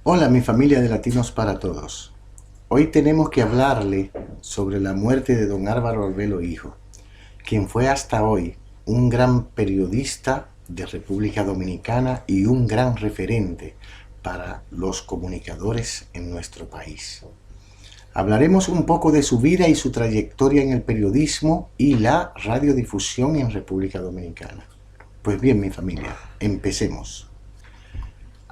Hola mi familia de Latinos para Todos. Hoy tenemos que hablarle sobre la muerte de don Álvaro Arbelo Hijo, quien fue hasta hoy un gran periodista de República Dominicana y un gran referente para los comunicadores en nuestro país. Hablaremos un poco de su vida y su trayectoria en el periodismo y la radiodifusión en República Dominicana. Pues bien mi familia, empecemos.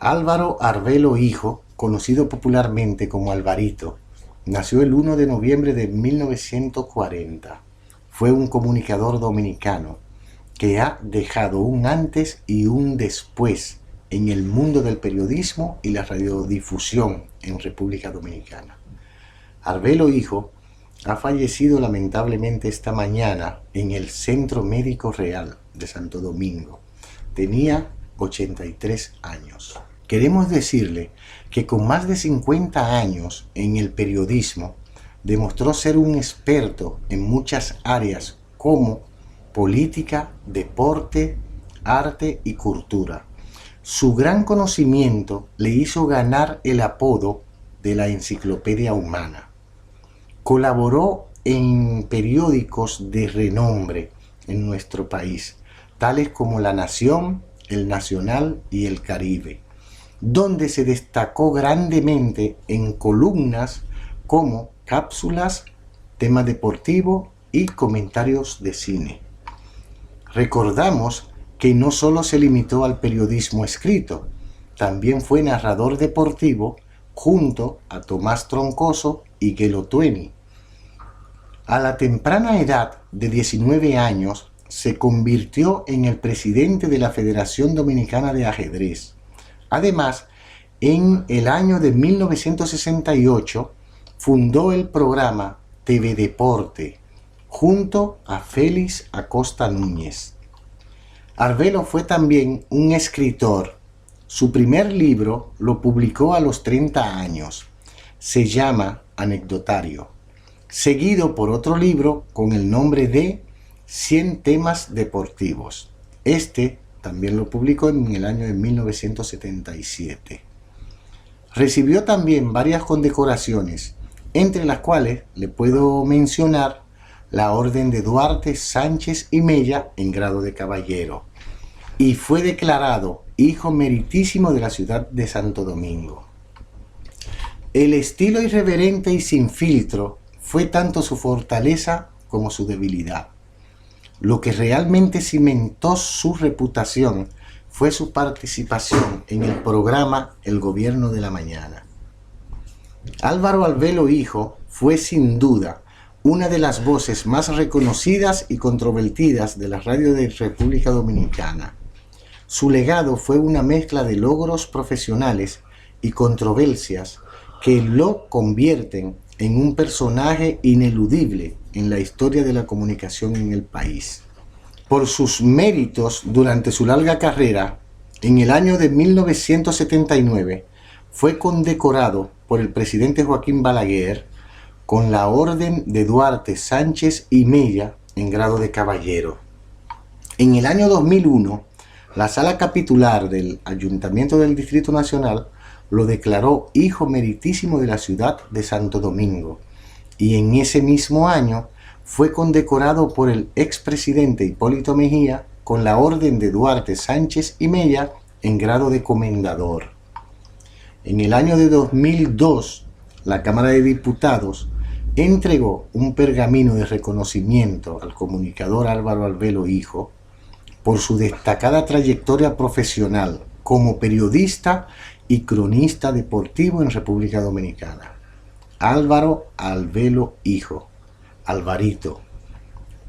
Álvaro Arbelo Hijo, conocido popularmente como Alvarito, nació el 1 de noviembre de 1940. Fue un comunicador dominicano que ha dejado un antes y un después en el mundo del periodismo y la radiodifusión en República Dominicana. Arbelo Hijo ha fallecido lamentablemente esta mañana en el Centro Médico Real de Santo Domingo. Tenía 83 años. Queremos decirle que con más de 50 años en el periodismo, demostró ser un experto en muchas áreas como política, deporte, arte y cultura. Su gran conocimiento le hizo ganar el apodo de la enciclopedia humana. Colaboró en periódicos de renombre en nuestro país, tales como La Nación, El Nacional y El Caribe, donde se destacó grandemente en columnas como cápsulas, tema deportivo y comentarios de cine. Recordamos que no solo se limitó al periodismo escrito, también fue narrador deportivo junto a Tomás Troncoso y Gelo Tueni. A la temprana edad de 19 años se convirtió en el presidente de la Federación Dominicana de Ajedrez. Además, en el año de 1968 fundó el programa TV Deporte junto a Félix Acosta Núñez. Arbelo fue también un escritor. Su primer libro lo publicó a los 30 años. Se llama Anecdotario, seguido por otro libro con el nombre de 100 temas deportivos. También lo publicó en el año de 1977. Recibió también varias condecoraciones, entre las cuales le puedo mencionar la Orden de Duarte, Sánchez y Mella en grado de caballero, y fue declarado Hijo Meritísimo de la ciudad de Santo Domingo. El estilo irreverente y sin filtro fue tanto su fortaleza como su debilidad. Lo que realmente cimentó su reputación fue su participación en el programa El Gobierno de la Mañana. Álvaro Arbelo Hijo fue sin duda una de las voces más reconocidas y controvertidas de la radio de República Dominicana. Su legado fue una mezcla de logros profesionales y controversias que lo convierten en un personaje ineludible en la historia de la comunicación en el país. Por sus méritos durante su larga carrera, en el año de 1979 fue condecorado por el presidente Joaquín Balaguer con la Orden de Duarte, Sánchez y Mella en grado de caballero. En el año 2001, la Sala Capitular del Ayuntamiento del Distrito Nacional lo declaró Hijo Meritísimo de la ciudad de Santo Domingo, y en ese mismo año fue condecorado por el expresidente Hipólito Mejía con la Orden de Duarte, Sánchez y Mella en grado de comendador. En el año de 2002, la Cámara de Diputados entregó un pergamino de reconocimiento al comunicador Álvaro Arbelo Hijo por su destacada trayectoria profesional como periodista y cronista deportivo en República Dominicana. Álvaro Arbelo Hijo, Alvarito,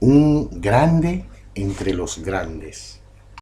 un grande entre los grandes.